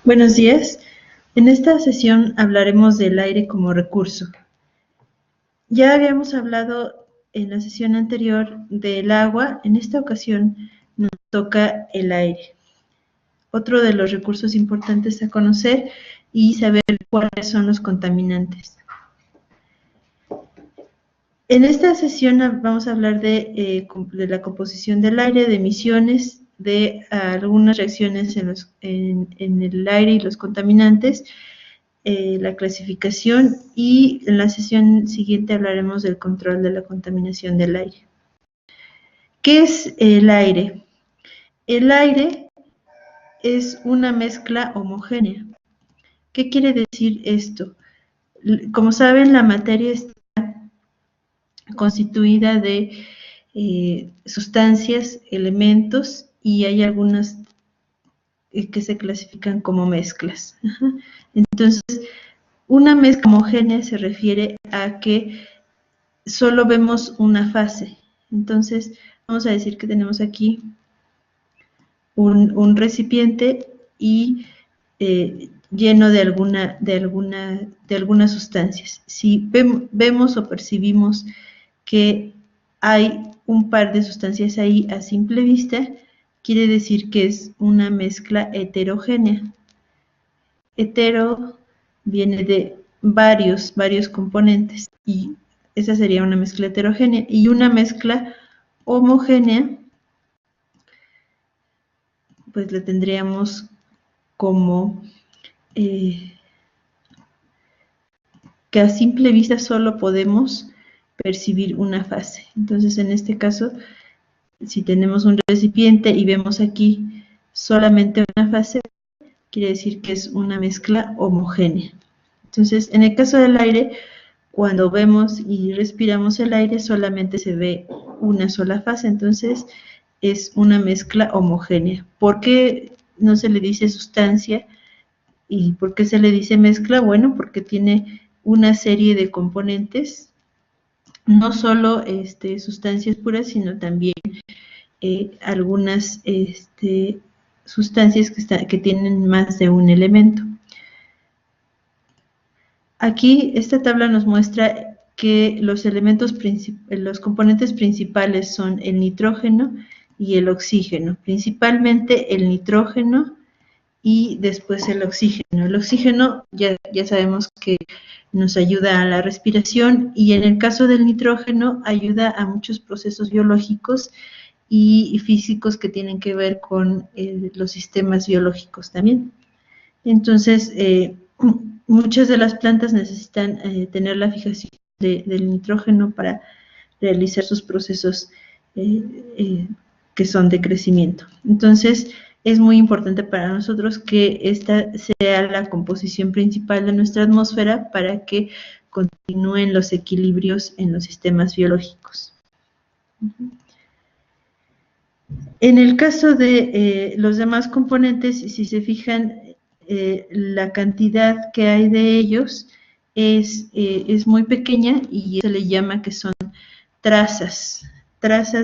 Buenos días. En esta sesión hablaremos del aire como recurso. Ya habíamos hablado en la sesión anterior del agua. En esta ocasión nos toca el aire. Otro de los recursos importantes a conocer y saber cuáles son los contaminantes. En esta sesión vamos a hablar de la composición del aire, de emisiones, de algunas reacciones en el aire y los contaminantes, la clasificación, y en la sesión siguiente hablaremos del control de la contaminación del aire. ¿Qué es el aire? El aire es una mezcla homogénea. ¿Qué quiere decir esto? Como saben, la materia está constituida de sustancias, elementos, y hay algunas que se clasifican como mezclas. Entonces, una mezcla homogénea se refiere a que solo vemos una fase. Entonces, vamos a decir que tenemos aquí un recipiente y lleno de algunas sustancias. Si vemos o percibimos que hay un par de sustancias ahí a simple vista, quiere decir que es una mezcla heterogénea. Hetero viene de varios componentes, y esa sería una mezcla heterogénea. Y una mezcla homogénea, pues la tendríamos como que a simple vista solo podemos percibir una fase. Entonces, en este caso, si tenemos un recipiente y vemos aquí solamente una fase, quiere decir que es una mezcla homogénea. Entonces, en el caso del aire, cuando vemos y respiramos el aire, solamente se ve una sola fase, entonces es una mezcla homogénea. ¿Por qué no se le dice sustancia? ¿Y por qué se le dice mezcla? Bueno, porque tiene una serie de componentes, no solo sustancias puras, sino también algunas sustancias que tienen más de un elemento. Aquí esta tabla nos muestra que los componentes principales son el nitrógeno y el oxígeno, principalmente el nitrógeno y después el oxígeno. El oxígeno ya sabemos que nos ayuda a la respiración, y en el caso del nitrógeno ayuda a muchos procesos biológicos y físicos que tienen que ver con los sistemas biológicos también. Entonces, muchas de las plantas necesitan tener la fijación del nitrógeno para realizar sus procesos que son de crecimiento. Entonces, es muy importante para nosotros que esta sea la composición principal de nuestra atmósfera para que continúen los equilibrios en los sistemas biológicos. En el caso de los demás componentes, si se fijan, la cantidad que hay de ellos es muy pequeña, y se le llama que son trazas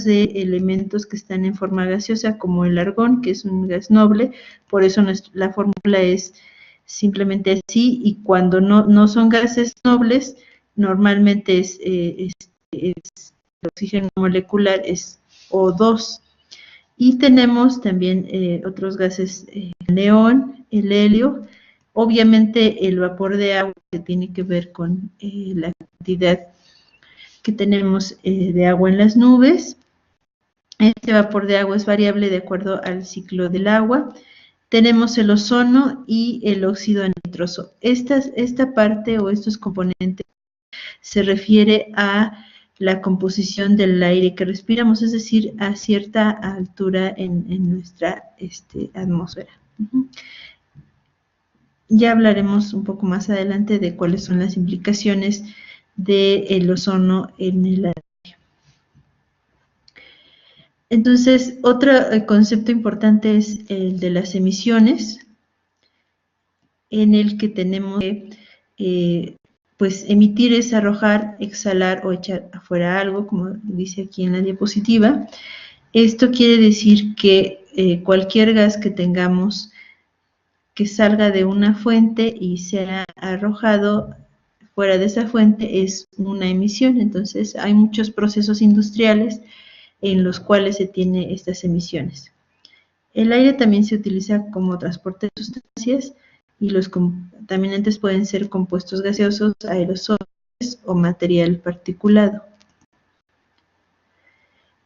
de elementos que están en forma gaseosa, como el argón, que es un gas noble. Por eso la fórmula es simplemente así, y cuando no son gases nobles, normalmente el oxígeno molecular es O2. Y tenemos también otros gases, el neón, el helio, obviamente el vapor de agua, que tiene que ver con la cantidad que tenemos de agua en las nubes. Este vapor de agua es variable de acuerdo al ciclo del agua. Tenemos el ozono y el óxido nitroso. Esta parte o estos componentes se refiere a la composición del aire que respiramos, es decir, a cierta altura en nuestra atmósfera. Ya hablaremos un poco más adelante de cuáles son las implicaciones del ozono en el aire. Entonces, otro concepto importante es el de las emisiones, en el que tenemos que pues emitir es arrojar, exhalar o echar afuera algo, como dice aquí en la diapositiva. Esto quiere decir que cualquier gas que tengamos que salga de una fuente y sea arrojado fuera de esa fuente es una emisión. Entonces hay muchos procesos industriales en los cuales se tiene estas emisiones. El aire también se utiliza como transporte de sustancias y los contaminantes pueden ser compuestos gaseosos, aerosoles o material particulado.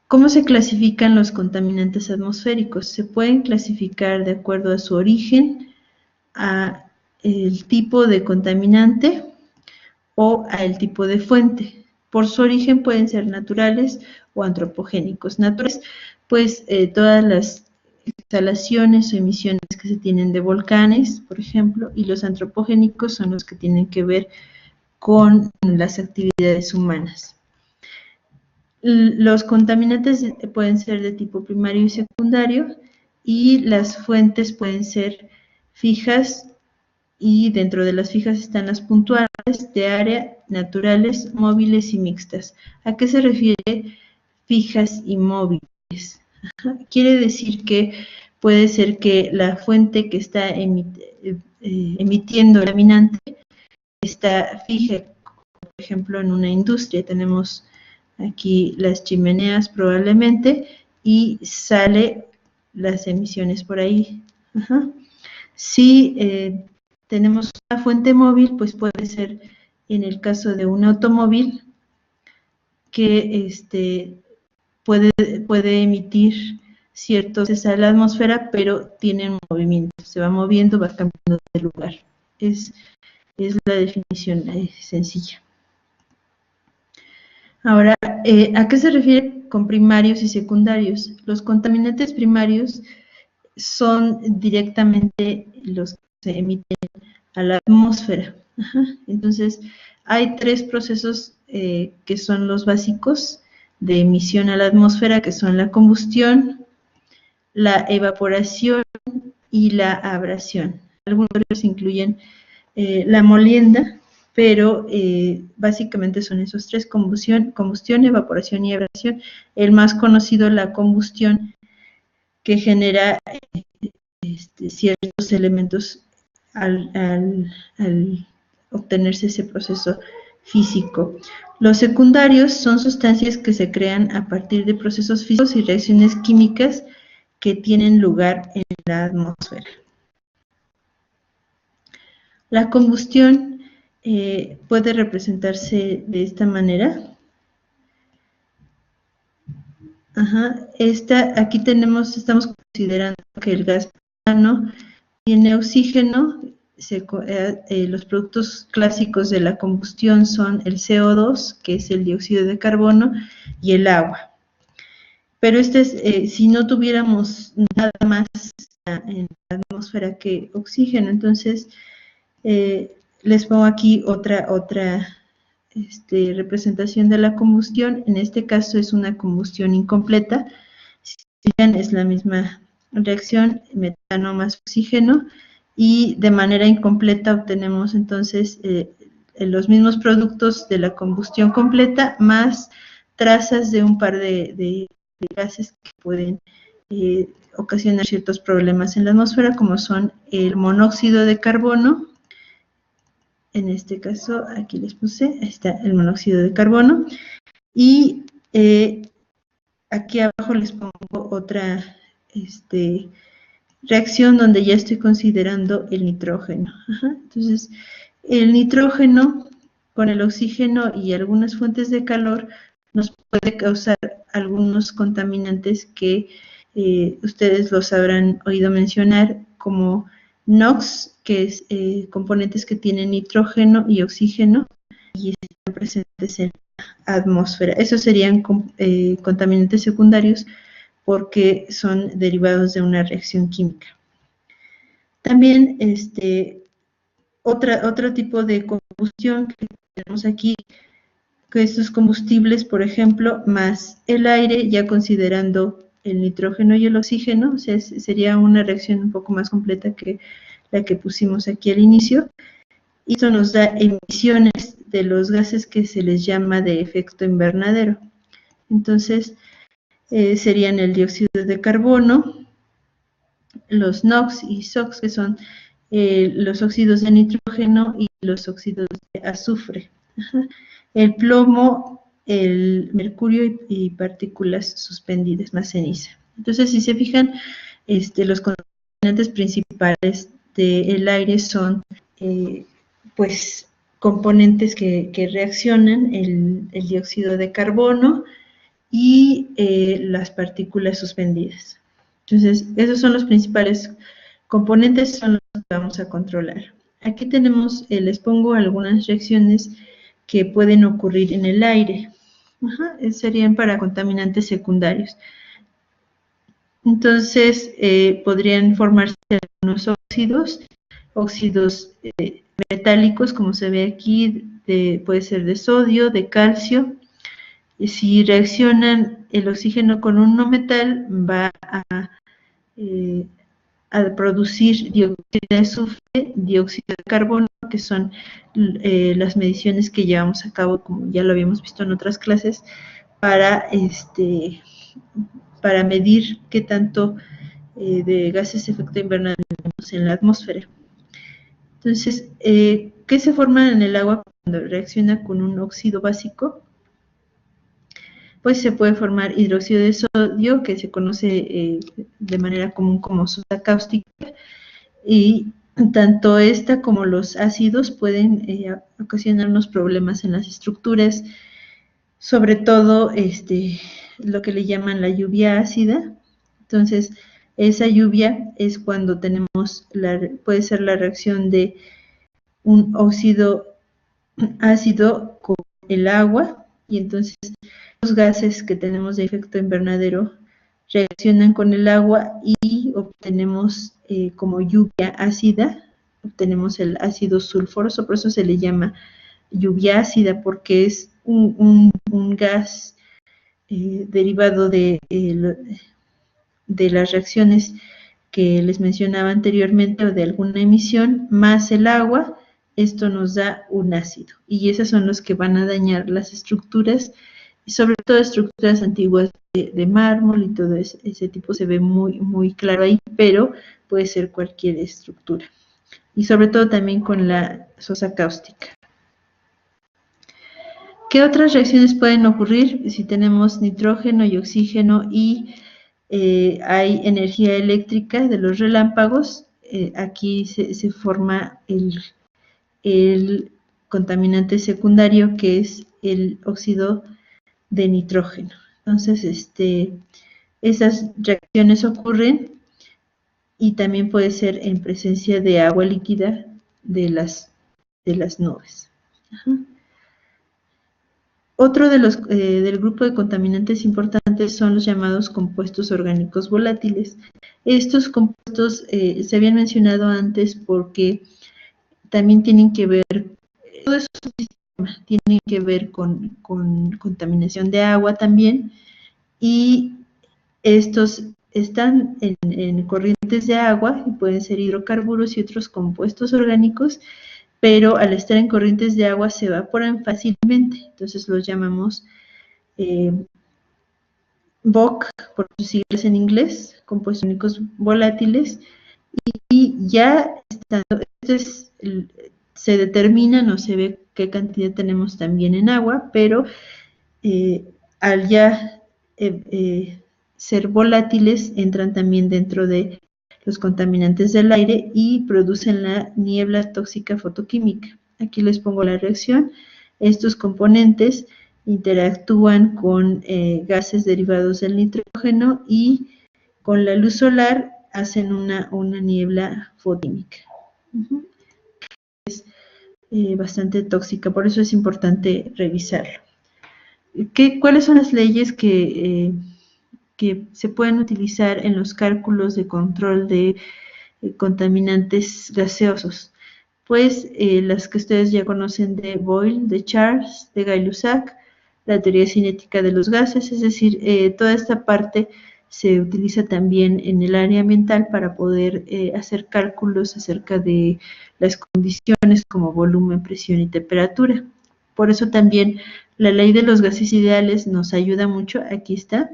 ¿Cómo se clasifican los contaminantes atmosféricos? Se pueden clasificar de acuerdo a su origen, a el tipo de contaminante o al tipo de fuente. Por su origen pueden ser naturales o antropogénicos. Naturales, pues todas las exhalaciones o emisiones que se tienen de volcanes, por ejemplo, y los antropogénicos son los que tienen que ver con las actividades humanas. Los contaminantes pueden ser de tipo primario y secundario, y las fuentes pueden ser fijas, y dentro de las fijas están las puntuales de área, naturales, móviles y mixtas. ¿A qué se refiere fijas y móviles? Quiere decir que puede ser que la fuente que está emitiendo el contaminante está fija, por ejemplo, en una industria. Tenemos aquí las chimeneas probablemente y sale las emisiones por ahí. Si tenemos una fuente móvil, pues puede ser en el caso de un automóvil que puede emitir ciertos a la atmósfera, pero tiene un movimiento, se va moviendo, va cambiando de lugar. Es la definición sencilla. Ahora, ¿a qué se refiere con primarios y secundarios? Los contaminantes primarios son directamente los que se emiten a la atmósfera. Entonces, hay tres procesos que son los básicos de emisión a la atmósfera, que son la combustión, la evaporación y la abrasión. Algunos de ellos incluyen la molienda, pero básicamente son esos tres: combustión, evaporación y abrasión. El más conocido, la combustión, que genera ciertos elementos al obtenerse ese proceso físico. Los secundarios son sustancias que se crean a partir de procesos físicos y reacciones químicas que tienen lugar en la atmósfera. La combustión puede representarse de esta manera. Aquí estamos considerando que el gas metano tiene oxígeno. Los productos clásicos de la combustión son el CO2, que es el dióxido de carbono, y el agua. Pero si no tuviéramos nada más en la atmósfera que oxígeno, entonces les pongo aquí otra representación de la combustión. En este caso es una combustión incompleta. Si ven, es la misma reacción, metano más oxígeno, y de manera incompleta obtenemos entonces los mismos productos de la combustión completa, más trazas de un par de gases que pueden ocasionar ciertos problemas en la atmósfera, como son el monóxido de carbono. En este caso, aquí les puse, ahí está el monóxido de carbono, y aquí abajo les pongo otra reacción donde ya estoy considerando el nitrógeno. Entonces, el nitrógeno con el oxígeno y algunas fuentes de calor nos puede causar algunos contaminantes que ustedes los habrán oído mencionar, como NOx, que es componentes que tienen nitrógeno y oxígeno y están presentes en la atmósfera. Esos serían contaminantes secundarios porque son derivados de una reacción química. También otro tipo de combustión que tenemos aquí, que estos combustibles, por ejemplo, más el aire, ya considerando el nitrógeno y el oxígeno, o sea, sería una reacción un poco más completa que la que pusimos aquí al inicio, y esto nos da emisiones de los gases que se les llama de efecto invernadero. Entonces, serían el dióxido de carbono, los NOx y SOx, que son los óxidos de nitrógeno y los óxidos de azufre. El plomo, el mercurio y partículas suspendidas, más ceniza. Entonces, si se fijan, los contaminantes principales del aire son, pues, componentes que reaccionan, el dióxido de carbono y las partículas suspendidas. Entonces, esos son los principales componentes, son los que vamos a controlar. Aquí tenemos, les pongo algunas reacciones que pueden ocurrir en el aire. Serían para contaminantes secundarios. Entonces, podrían formarse algunos óxidos metálicos, como se ve aquí, puede ser de sodio, de calcio. Y si reaccionan el oxígeno con un no metal, va a producir dióxido de azufre, dióxido de carbono, que son las mediciones que llevamos a cabo, como ya lo habíamos visto en otras clases, para medir qué tanto de gases de efecto invernadero tenemos en la atmósfera. Entonces, ¿qué se forma en el agua cuando reacciona con un óxido básico? Pues se puede formar hidróxido de sodio, que se conoce de manera común como soda cáustica, y tanto esta como los ácidos pueden ocasionarnos problemas en las estructuras, sobre todo lo que le llaman la lluvia ácida. Entonces, esa lluvia es cuando tenemos, puede ser la reacción de un óxido ácido con el agua, y entonces los gases que tenemos de efecto invernadero reaccionan con el agua y obtenemos como lluvia ácida, obtenemos el ácido sulfuroso, por eso se le llama lluvia ácida, porque es un gas derivado de las reacciones que les mencionaba anteriormente o de alguna emisión, más el agua. Esto nos da un ácido, y esos son los que van a dañar las estructuras, y sobre todo estructuras antiguas de mármol y todo ese tipo se ve muy, muy claro ahí, pero puede ser cualquier estructura. Y sobre todo también con la sosa cáustica. ¿Qué otras reacciones pueden ocurrir si tenemos nitrógeno y oxígeno y hay energía eléctrica de los relámpagos? Aquí se forma el contaminante secundario, que es el óxido de nitrógeno. Entonces, esas reacciones ocurren, y también puede ser en presencia de agua líquida de las nubes. Otro del grupo de contaminantes importantes son los llamados compuestos orgánicos volátiles. Estos compuestos se habían mencionado antes porque también tienen que ver, todo eso es un sistema, tienen que ver con contaminación de agua también, y estos están en corrientes de agua y pueden ser hidrocarburos y otros compuestos orgánicos, pero al estar en corrientes de agua se evaporan fácilmente, entonces los llamamos VOC, por sus siglas en inglés, compuestos orgánicos volátiles, y ya estando, se determina, no se ve qué cantidad tenemos también en agua, pero al ya ser volátiles, entran también dentro de los contaminantes del aire y producen la niebla tóxica fotoquímica. Aquí les pongo la reacción. Estos componentes interactúan con gases derivados del nitrógeno y con la luz solar hacen una niebla fotoquímica. Es bastante tóxica, por eso es importante revisarlo. ¿Cuáles son las leyes que se pueden utilizar en los cálculos de control de contaminantes gaseosos? Pues las que ustedes ya conocen de Boyle, de Charles, de Gay-Lussac, la teoría cinética de los gases, es decir, toda esta parte se utiliza también en el área ambiental para poder hacer cálculos acerca de las condiciones como volumen, presión y temperatura. Por eso también la ley de los gases ideales nos ayuda mucho. Aquí está.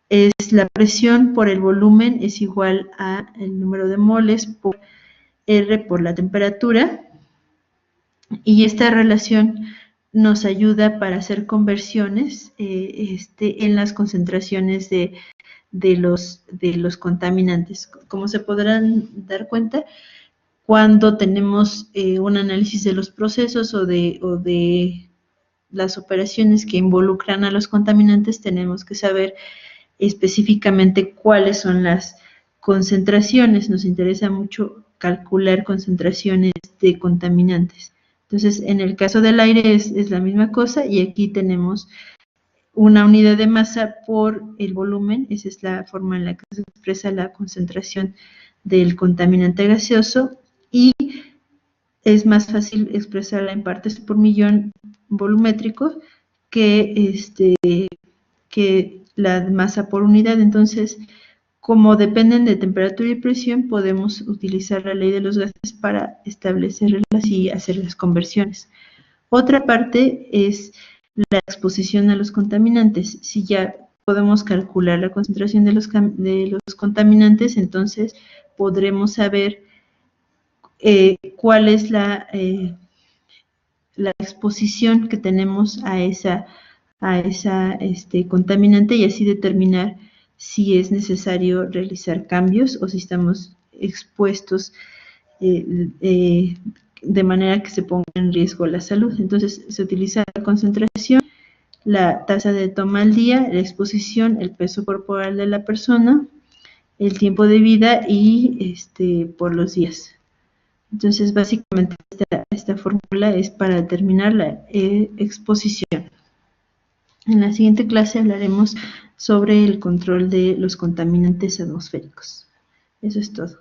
Es la presión por el volumen es igual a el número de moles por R por la temperatura, y esta relación nos ayuda para hacer conversiones en las concentraciones de los contaminantes. Como se podrán dar cuenta, cuando tenemos un análisis de los procesos o de las operaciones que involucran a los contaminantes, tenemos que saber específicamente cuáles son las concentraciones. Nos interesa mucho calcular concentraciones de contaminantes. Entonces, en el caso del aire es la misma cosa, y aquí tenemos una unidad de masa por el volumen. Esa es la forma en la que se expresa la concentración del contaminante gaseoso, y es más fácil expresarla en partes por millón volumétrico que la masa por unidad. Entonces, como dependen de temperatura y presión, podemos utilizar la ley de los gases para establecerlas y hacer las conversiones. Otra parte es la exposición a los contaminantes. Si ya podemos calcular la concentración de los contaminantes, entonces podremos saber cuál es la exposición que tenemos a esa contaminante, y así determinar si es necesario realizar cambios o si estamos expuestos de manera que se ponga en riesgo la salud. Entonces, se utiliza la concentración, la tasa de toma al día, la exposición, el peso corporal de la persona, el tiempo de vida y por los días. Entonces, básicamente esta fórmula es para determinar la exposición. En la siguiente clase hablaremos sobre el control de los contaminantes atmosféricos. Eso es todo.